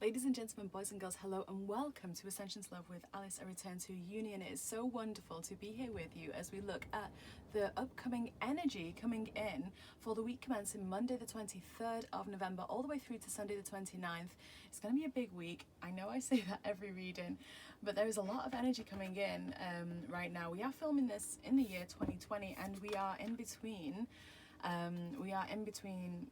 Ladies and gentlemen, boys and girls, hello and welcome to Ascension to Love with Alice, a return to union. It is so wonderful to be here with you as we look at the upcoming energy coming in for the week commencing Monday the 23rd of November all the way through to Sunday the 29th. It's going to be a big week. I know I say that every reading, but there is a lot of energy coming in right now. We are filming this in the year 2020 and we are in between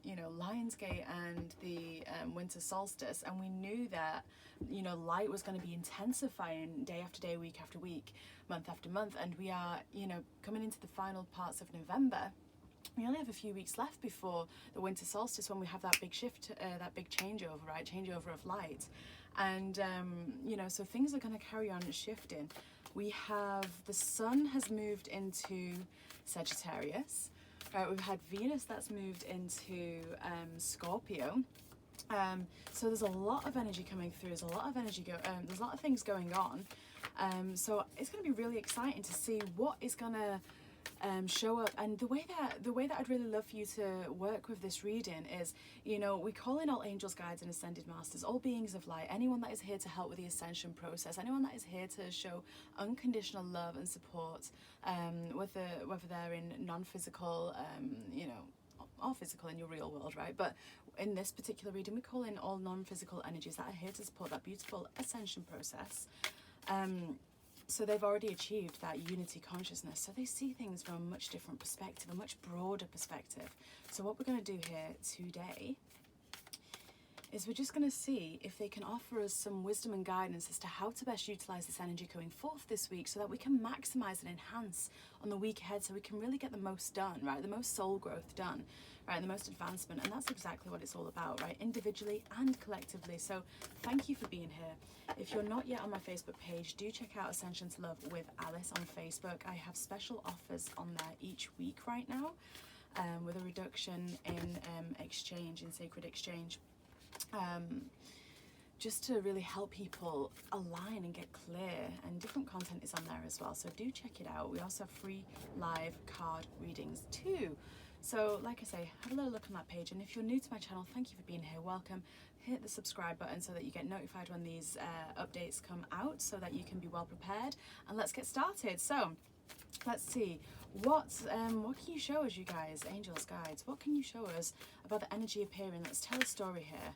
you know, Lionsgate and the winter solstice, and we knew that, you know, light was going to be intensifying day after day, week after week, month after month, and we are, you know, coming into the final parts of November. We only have a few weeks left before the winter solstice when we have that big shift, that big changeover, right? Changeover of light. And, you know, so things are going to carry on shifting. We have the sun has moved into Sagittarius. Right, we've had Venus that's moved into Scorpio. So there's a lot of energy coming through. There's a lot of energy there's a lot of things going on. So it's going to be really exciting to see what is going to show up. And the way that I'd really love for you to work with this reading is, you know, we call in all angels, guides, and ascended masters, all beings of light, anyone that is here to help with the ascension process, anyone that is here to show unconditional love and support, whether they're in non-physical, you know, or physical in your real world, right? But in this particular reading, we call in all non-physical energies that are here to support that beautiful ascension process. So they've already achieved that unity consciousness, so they see things from a much different perspective, a much broader perspective. So what we're going to do here today is we're just going to see if they can offer us some wisdom and guidance as to how to best utilize this energy going forth this week so that we can maximize and enhance on the week ahead, so we can really get the most done, right? The most soul growth done, right? The most advancement. And that's exactly what it's all about, right? Individually and collectively. So thank you for being here. If you're not yet on my Facebook page, do check out Ascension to Love with Alice on Facebook. I have special offers on there each week right now, with a reduction in exchange, in sacred exchange. Just to really help people align and get clear, and different content is on there as well, so do check it out. We also have free live card readings too. So like I say, have a little look on that page, and if you're new to my channel, thank you for being here, welcome. Hit the subscribe button so that you get notified when these updates come out, so that you can be well prepared. And let's get started. So let's see, what can you show us, you guys, angels, guides? What can you show us about the energy appearing? Let's tell a story here.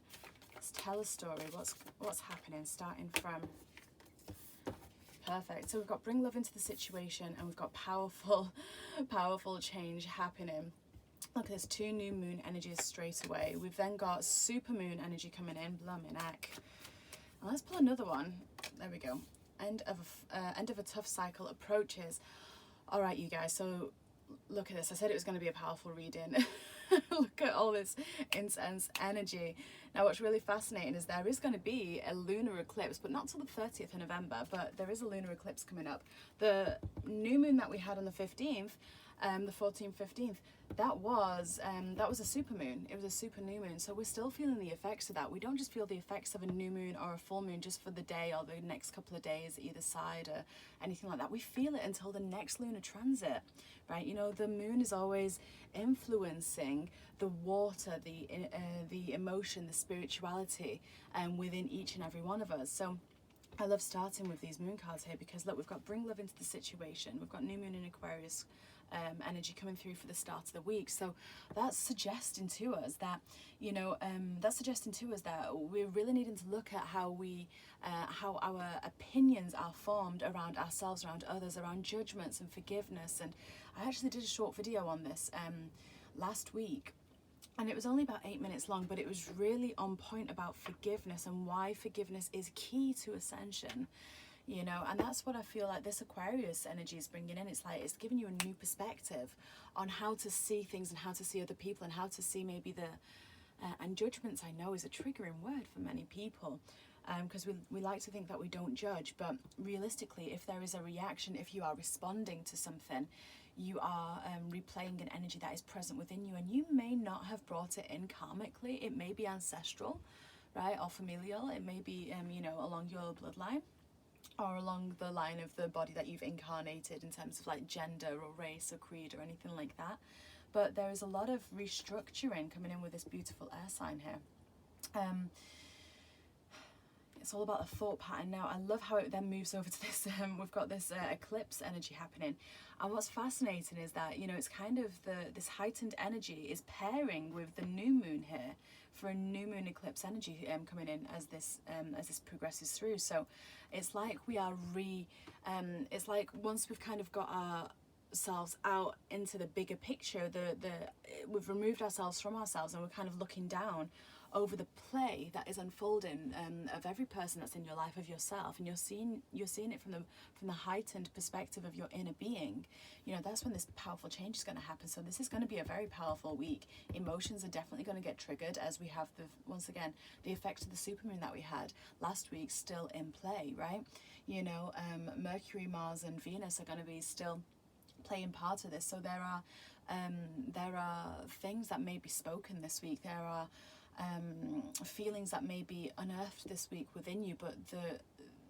Let's tell a story. What's happening? Starting from perfect. So we've got bring love into the situation, and we've got powerful change happening. Look, there's two new moon energies straight away. We've then got super moon energy coming in. Blimey neck. And let's pull another one. There we go. End of a tough cycle approaches. All right, you guys, so look at this. I said it was going to be a powerful reading. Look at all this intense energy. Now, what's really fascinating is there is going to be a lunar eclipse, but not till the 30th of November, but there is a lunar eclipse coming up. The new moon that we had on the 15th, the 14th, 15th, that was a super moon. It was a super new moon. So we're still feeling the effects of that. We don't just feel the effects of a new moon or a full moon just for the day or the next couple of days either side or anything like that. We feel it until the next lunar transit, right? You know, the moon is always influencing the water, the emotion, the spirituality within each and every one of us. So I love starting with these moon cards here because look, we've got bring love into the situation. We've got new moon in Aquarius energy coming through for the start of the week. So that's suggesting to us that, you know, we're really needing to look at how our opinions are formed around ourselves, around others, around judgments and forgiveness. And I actually did a short video on this last week, and it was only about 8 minutes long, but it was really on point about forgiveness and why forgiveness is key to ascension. You know, and that's what I feel like this Aquarius energy is bringing in. It's like it's giving you a new perspective on how to see things and how to see other people and how to see maybe and judgments, I know, is a triggering word for many people, because we like to think that we don't judge, but realistically, if there is a reaction, if you are responding to something, you are replaying an energy that is present within you, and you may not have brought it in karmically. It may be ancestral, right, or familial. It may be you know, along your bloodline, or along the line of the body that you've incarnated in terms of like gender or race or creed or anything like that. But there is a lot of restructuring coming in with this beautiful air sign here. it's all about the thought pattern. Now I love how it then moves over to this, we've got this eclipse energy happening, and what's fascinating is that, you know, it's kind of this heightened energy is pairing with the new moon here for a new moon eclipse energy coming in as this progresses through. So it's like we are it's like once we've kind of got ourselves out into the bigger picture, we've removed ourselves from ourselves, and we're kind of looking down over the play that is unfolding of every person that's in your life, of yourself, and you're seeing it from the heightened perspective of your inner being. You know, that's when this powerful change is going to happen. So this is going to be a very powerful week. Emotions are definitely going to get triggered, as we have once again the effect of the supermoon that we had last week still in play, right? You know, Mercury, Mars and Venus are going to be still playing part of this. So there are things that may be spoken this week. There are feelings that may be unearthed this week within you, but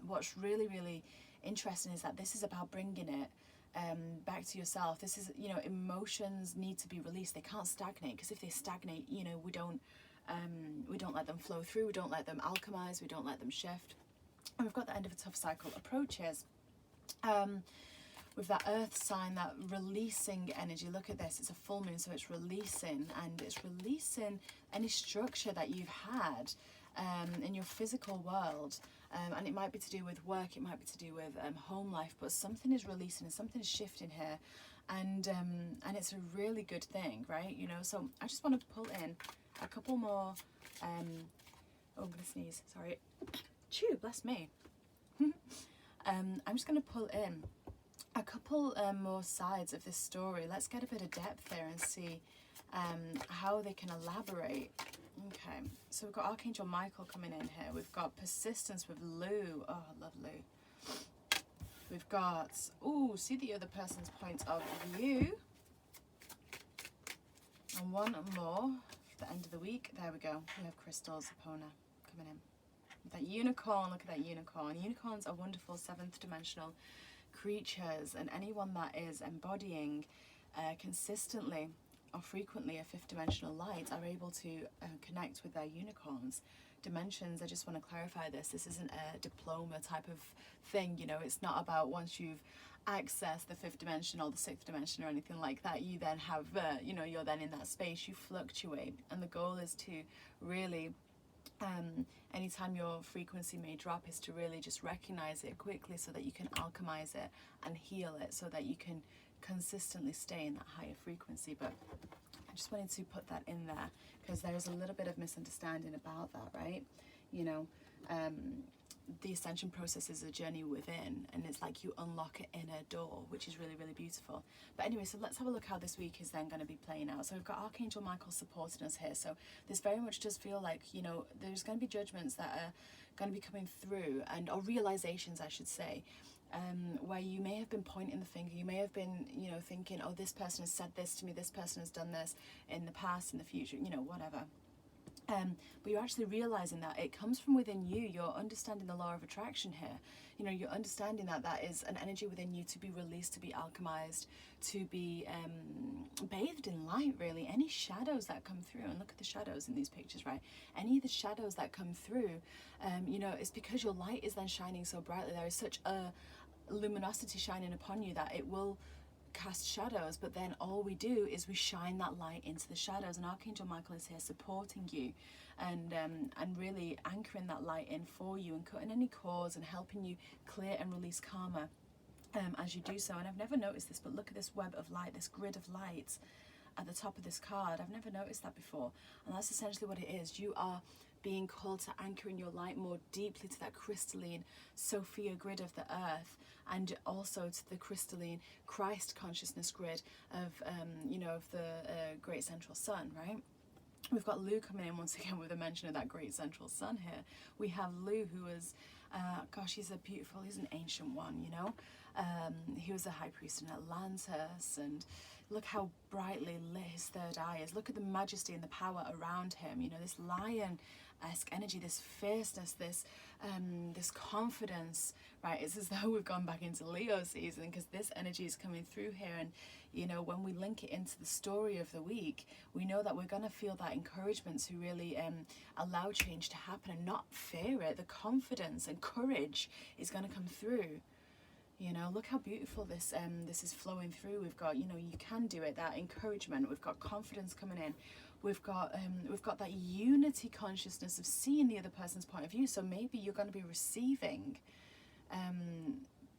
what's really, really interesting is that this is about bringing it back to yourself. This is, you know, emotions need to be released. They can't stagnate, because if they stagnate, you know, we don't let them flow through, we don't let them alchemize, we don't let them shift. And we've got the end of a tough cycle approaches. With that earth sign, that releasing energy. Look at this, it's a full moon, so it's releasing, and it's releasing any structure that you've had in your physical world, and it might be to do with work, it might be to do with home life, but something is releasing and something is shifting here, and it's a really good thing, right? You know, so I just want to pull in a couple more oh, I'm gonna sneeze, sorry. Chew, bless me. I'm just gonna pull in a couple more sides of this story. Let's get a bit of depth there and see how they can elaborate. Okay, so we've got Archangel Michael coming in here. We've got persistence with Lou. Oh, I love Lou. We've got, ooh, see the other person's point of view. And one more for the end of the week. There we go. We have Crystal's Epona coming in. That unicorn, look at that unicorn. Unicorns are wonderful 7th dimensional creatures, and anyone that is embodying consistently or frequently a 5th dimensional light are able to connect with their unicorns. Dimensions, I just want to clarify this isn't a diploma type of thing, you know, it's not about once you've accessed the 5th dimension or the 6th dimension or anything like that, you then have, you know, you're then in that space, you fluctuate, and the goal is to really anytime your frequency may drop is to really just recognize it quickly so that you can alchemize it and heal it so that you can consistently stay in that higher frequency. But I just wanted to put that in there because there is a little bit of misunderstanding about that, right? You know, the ascension process is a journey within, and it's like you unlock an inner door, which is really, really beautiful. But anyway, so let's have a look how this week is then going to be playing out. So we've got Archangel Michael supporting us here. So this very much does feel like, you know, there's going to be judgments that are going to be coming through, or realizations, I should say, where you may have been pointing the finger, you may have been, you know, thinking, oh, this person has said this to me, this person has done this in the past, in the future, you know, whatever. But you're actually realizing that it comes from within you. You're understanding the law of attraction here. You know, you're understanding that that is an energy within you to be released, to be alchemized, to be bathed in light, really. Any shadows that come through, and look at the shadows in these pictures, right? Any of the shadows that come through, you know, it's because your light is then shining so brightly. There is such a luminosity shining upon you that it will cast shadows, but then all we do is we shine that light into the shadows, and Archangel Michael is here supporting you and really anchoring that light in for you and cutting any cords and helping you clear and release karma as you do so. And I've never noticed this, but look at this web of light, this grid of light at the top of this card. I've never noticed that before, and that's essentially what it is. You are being called to anchor in your light more deeply to that crystalline Sophia grid of the earth, and also to the crystalline Christ consciousness grid of, you know, of the great central sun, right? We've got Lou coming in once again with a mention of that great central sun here. We have Lou, who is, gosh, he's an ancient one, you know. He was a high priest in Atlantis, and look how brightly lit his third eye is. Look at the majesty and the power around him. You know, this lion esque energy, this fierceness, this confidence, right? It's as though we've gone back into Leo season, because this energy is coming through here. And you know, when we link it into the story of the week, we know that we're going to feel that encouragement to really allow change to happen and not fear it. The confidence and courage is going to come through. You know, look how beautiful this is flowing through. We've got, you know, you can do it, that encouragement. We've got confidence coming in. We've got that unity consciousness of seeing the other person's point of view. So maybe you're going to be receiving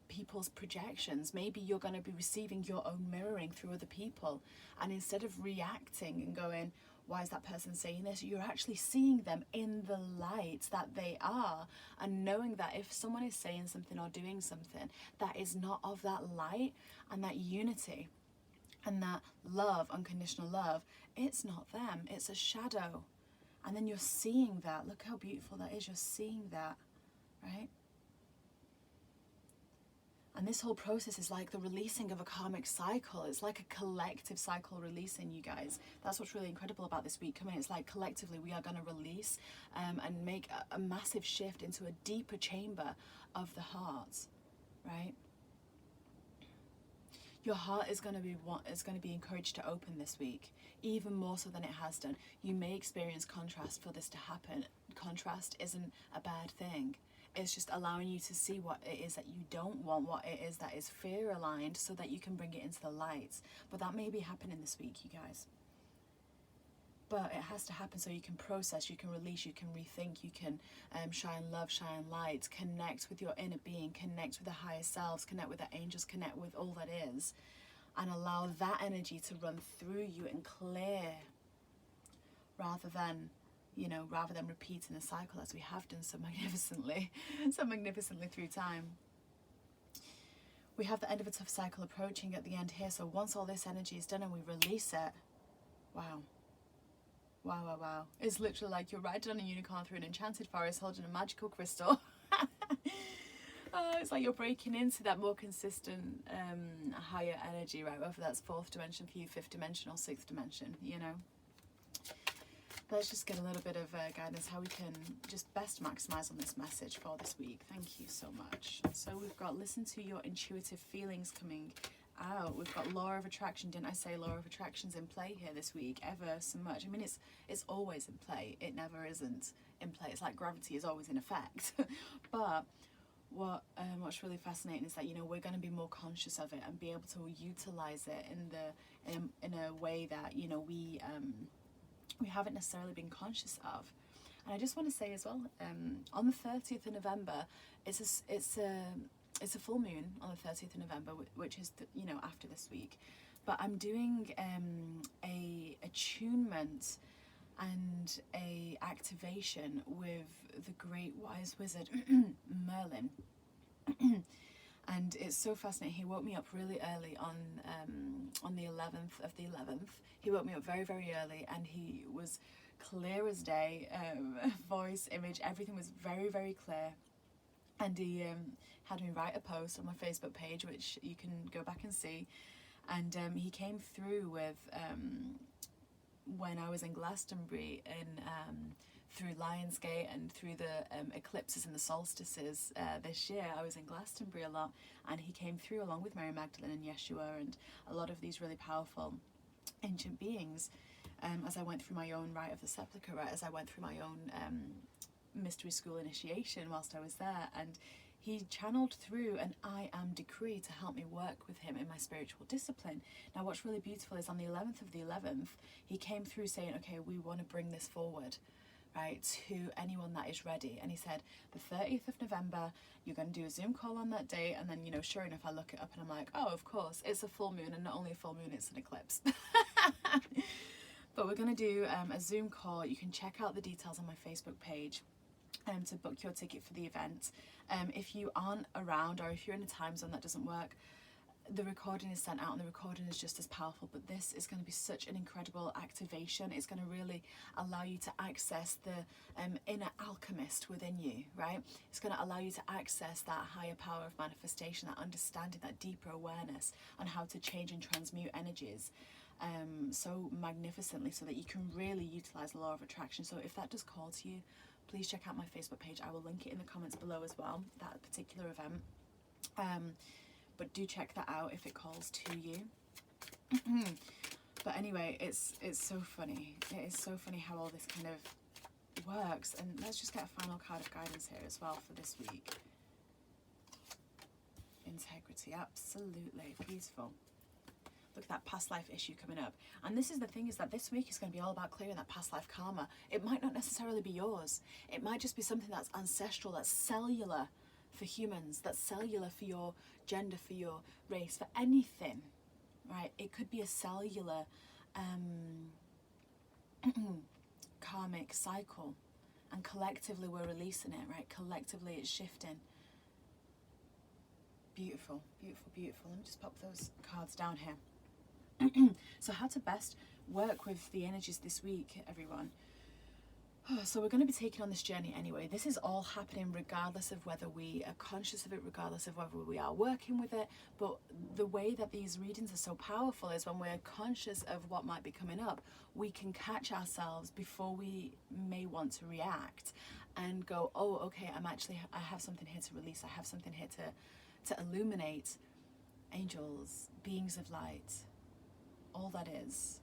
people's projections. Maybe you're going to be receiving your own mirroring through other people. And instead of reacting and going, why is that person saying this? You're actually seeing them in the light that they are, and knowing that if someone is saying something or doing something that is not of that light and that unity and that love, unconditional love, it's not them, it's a shadow. And then you're seeing that. Look how beautiful that is. You're seeing that, right? And this whole process is like the releasing of a karmic cycle. It's like a collective cycle releasing, you guys. That's what's really incredible about this week coming. It's like collectively we are going to release and make a massive shift into a deeper chamber of the heart, right? Your heart is going to be encouraged to open this week, even more so than it has done. You may experience contrast for this to happen. Contrast isn't a bad thing. It's just allowing you to see what it is that you don't want, what it is that is fear aligned, so that you can bring it into the light. But that may be happening this week, you guys. But it has to happen so you can process, you can release, you can rethink, you can shine love, shine light, connect with your inner being, connect with the higher selves, connect with the angels, connect with all that is, and allow that energy to run through you and clear, rather than repeating the cycle as we have done so magnificently through time. We have the end of a tough cycle approaching at the end here. So once all this energy is done and we release it, wow. It's literally like you're riding on a unicorn through an enchanted forest holding a magical crystal. It's like you're breaking into that more consistent, higher energy, right? Whether that's fourth dimension for you, fifth dimension or sixth dimension, you know. Let's just get a little bit of guidance how we can just best maximize on this message for this week. Thank you so much. So we've got listen to your intuitive feelings coming out. We've got law of attraction. Didn't I say law of attraction's in play here this week ever so much? I mean, it's always in play. It never isn't in play. It's like gravity is always in effect. But what's really fascinating is that, you know, we're going to be more conscious of it and be able to utilize it in a way that, you know, we haven't necessarily been conscious of. And I just want to say as well, on the 30th of November, it's a full moon on the 30th of November, which is after this week. But I'm doing a attunement and a activation with the great wise wizard Merlin. And it's so fascinating. He woke me up really early on the 11th of the 11th. He woke me up very, very early, and he was clear as day. Voice, image, everything was very, very clear. And he had me write a post on my Facebook page, which you can go back and see. And he came through with when I was in Glastonbury through Lionsgate and through the eclipses and the solstices this year. I was in Glastonbury a lot, and he came through along with Mary Magdalene and Yeshua and a lot of these really powerful ancient beings as I went through my own rite of the sepulchre, right, as I went through my own mystery school initiation whilst I was there. And he channeled through an I am decree to help me work with him in my spiritual discipline. Now what's really beautiful is on the 11th of the 11th, he came through saying, okay, we want to bring this forward, right, to anyone that is ready. And he said, the 30th of November, you're going to do a Zoom call on that day. And then, you know, sure enough, I look it up and I'm like, oh, of course, it's a full moon, and not only a full moon, it's an eclipse. But we're going to do a Zoom call. You can check out the details on my Facebook page to book your ticket for the event. If you aren't around, or if you're in a time zone that doesn't work, the recording is sent out, and the recording is just as powerful. But this is going to be such an incredible activation. It's going to really allow you to access the inner alchemist within you, right? It's going to allow you to access that higher power of manifestation, that understanding, that deeper awareness on how to change and transmute energies so magnificently, so that you can really utilize the law of attraction. So if that does call to you, please check out my Facebook page. I will link it in the comments below as well, that particular event. But do check that out if it calls to you. But anyway, it's so funny. It is so funny how all this kind of works. And let's just get a final card of guidance here as well for this week. Integrity, absolutely beautiful. Look at that past life issue coming up. And this is the thing, is that this week is going to be all about clearing that past life karma. It might not necessarily be yours. It might just be something that's ancestral, that's cellular for humans, that's cellular for your gender, for your race, for anything, right? It could be a cellular karmic cycle. And collectively we're releasing it, right? Collectively it's shifting. Beautiful, beautiful, beautiful. Let me just pop those cards down here. So how to best work with the energies this week, everyone. So we're going to be taking on this journey anyway. This is all happening regardless of whether we are conscious of it, regardless of whether we are working with it. But the way that these readings are so powerful is when we're conscious of what might be coming up, we can catch ourselves before we may want to react and go, oh, okay, I have something here to release. I have something here to illuminate. Angels, beings of light, all that is,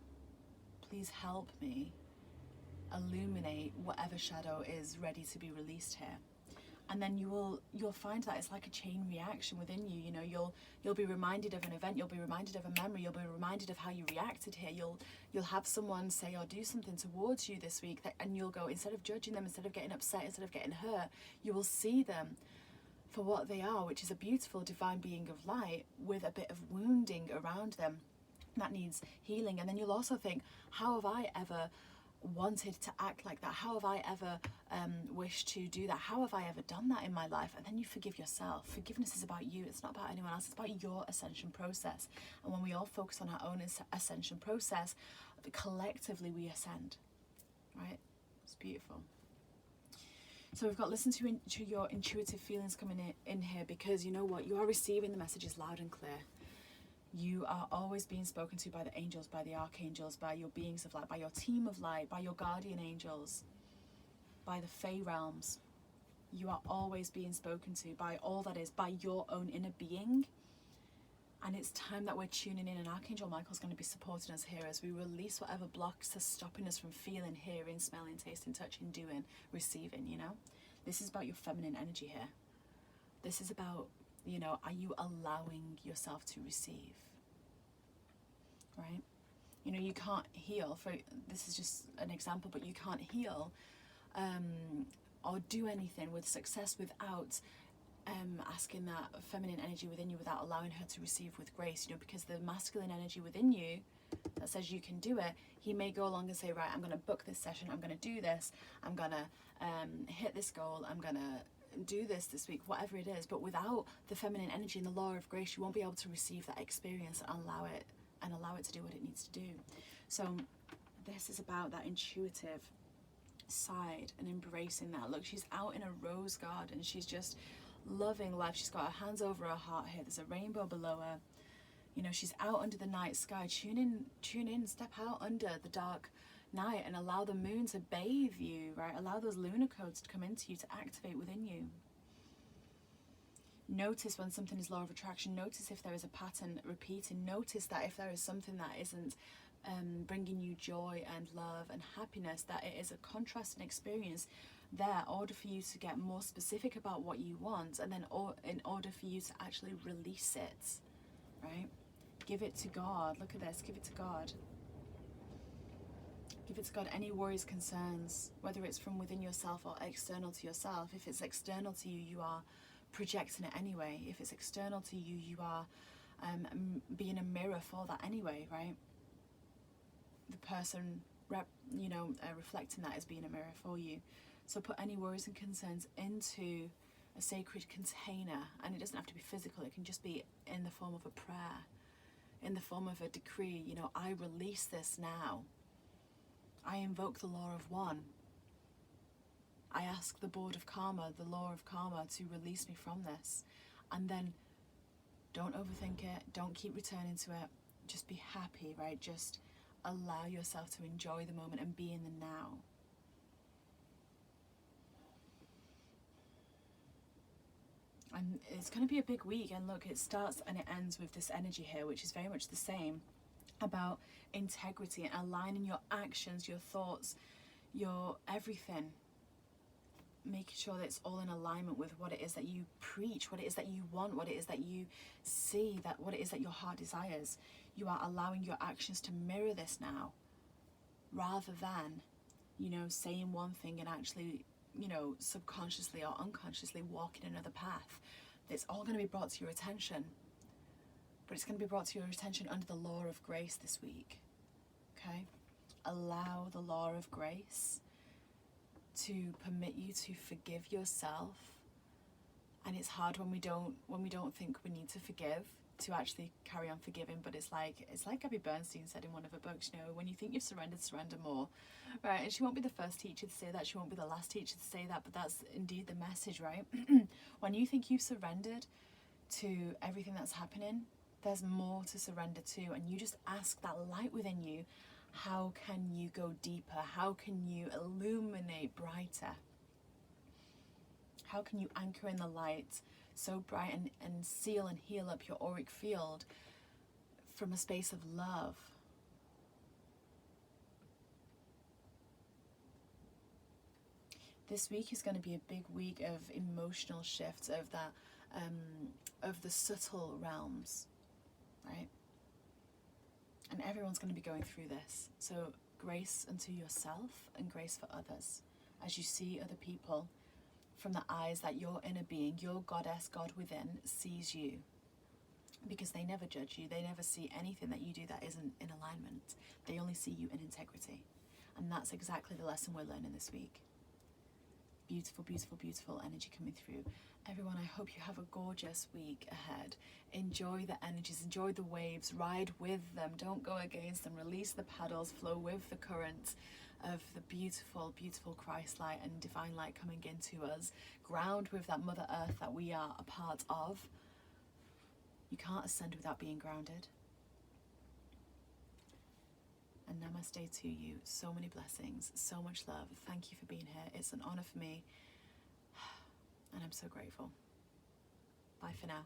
please help me illuminate whatever shadow is ready to be released here. And then you'll find that it's like a chain reaction within you. You know, you'll be reminded of an event, you'll be reminded of a memory, you'll be reminded of how you reacted here. You'll have someone say or do something towards you this week and you'll go, instead of judging them, instead of getting upset, instead of getting hurt, you will see them for what they are, which is a beautiful divine being of light with a bit of wounding around them that needs healing. And then you'll also think, how have I ever wanted to act like that? How have I ever wished to do that? How have I ever done that in my life? And then you forgive yourself. Forgiveness is about you. It's not about anyone else. It's about your ascension process. And when we all focus on our own ascension process, collectively we ascend, right? It's beautiful. So we've got listen to your intuitive feelings coming in here, because you know what? You are receiving the messages loud and clear. You are always being spoken to by the angels, by the archangels, by your beings of light, by your team of light, by your guardian angels, by the Fae Realms. You are always being spoken to by all that is, by your own inner being. And it's time that we're tuning in, and Archangel Michael's going to be supporting us here as we release whatever blocks are stopping us from feeling, hearing, smelling, tasting, touching, doing, receiving, you know? This is about your feminine energy here. This is about, you know, are you allowing yourself to receive? Right? You know, you can't heal, this is just an example, but you can't heal or do anything with success without asking that feminine energy within you, without allowing her to receive with grace, you know, because the masculine energy within you that says you can do it, he may go along and say, right, I'm going to book this session, I'm going to do this, I'm going to hit this goal, I'm going to do this week, whatever it is. But without the feminine energy and the law of grace, you won't be able to receive that experience and allow it to do what it needs to do. So this is about that intuitive side and embracing that. Look, she's out in a rose garden, she's just loving life. She's got her hands over her heart here. There's a rainbow below her. You know, she's out under the night sky. Tune in, step out under the dark night and allow the moon to bathe you, right? Allow those lunar codes to come into you, to activate within you. Notice when something is law of attraction. Notice if there is a pattern repeating. Notice that if there is something that isn't bringing you joy and love and happiness, that it is a contrasting experience there, in order for you to get more specific about what you want, and then in order for you to actually release it, right? Give it to God. Look at this. Give it to God. Give it to God. Any worries, concerns, whether it's from within yourself or external to yourself. If it's external to you, you are projecting it anyway. If it's external to you, you are being a mirror for that anyway, right? The person reflecting that is being a mirror for you. So put any worries and concerns into a sacred container, and it doesn't have to be physical. It can just be in the form of a prayer, in the form of a decree. You know, I release this now. I invoke the law of one. I ask the board of karma, the law of karma, to release me from this. And then don't overthink it. Don't keep returning to it. Just be happy, right? Just allow yourself to enjoy the moment and be in the now. And it's going to be a big week, and look, it starts and it ends with this energy here, which is very much the same, about integrity and aligning your actions, your thoughts, your everything, making sure that it's all in alignment with what it is that you preach, what it is that you want, what it is that you see, that what it is that your heart desires. You are allowing your actions to mirror this now, rather than, you know, saying one thing and actually, you know, subconsciously or unconsciously walking another path. It's all going to be brought to your attention, but it's going to be brought to your attention under the law of grace this week. Okay? Allow the law of grace to permit you to forgive yourself. And it's hard when we don't think we need to forgive, to actually carry on forgiving. But it's like Gabby Bernstein said in one of her books, you know, when you think you've surrendered, surrender more, right? And she won't be the first teacher to say that, she won't be the last teacher to say that, but that's indeed the message, right? When you think you've surrendered to everything that's happening, there's more to surrender to, and you just ask that light within you, how can you go deeper? How can you illuminate brighter? How can you anchor in the light so bright and seal and heal up your auric field from a space of love? This week is going to be a big week of emotional shifts, of that, of the subtle realms, right? And everyone's going to be going through this. So grace unto yourself and grace for others, as you see other people from the eyes that your inner being, your goddess, God within, sees you. Because they never judge you. They never see anything that you do that isn't in alignment. They only see you in integrity. And that's exactly the lesson we're learning this week. Beautiful, beautiful, beautiful energy coming through. Everyone, I hope you have a gorgeous week ahead. Enjoy the energies, enjoy the waves, ride with them. Don't go against them. Release the paddles, flow with the current of the beautiful, beautiful Christ light and divine light coming into us. Ground with that Mother Earth that we are a part of. You can't ascend without being grounded. And namaste to you. So many blessings, so much love. Thank you for being here. It's an honor for me. And I'm so grateful. Bye for now.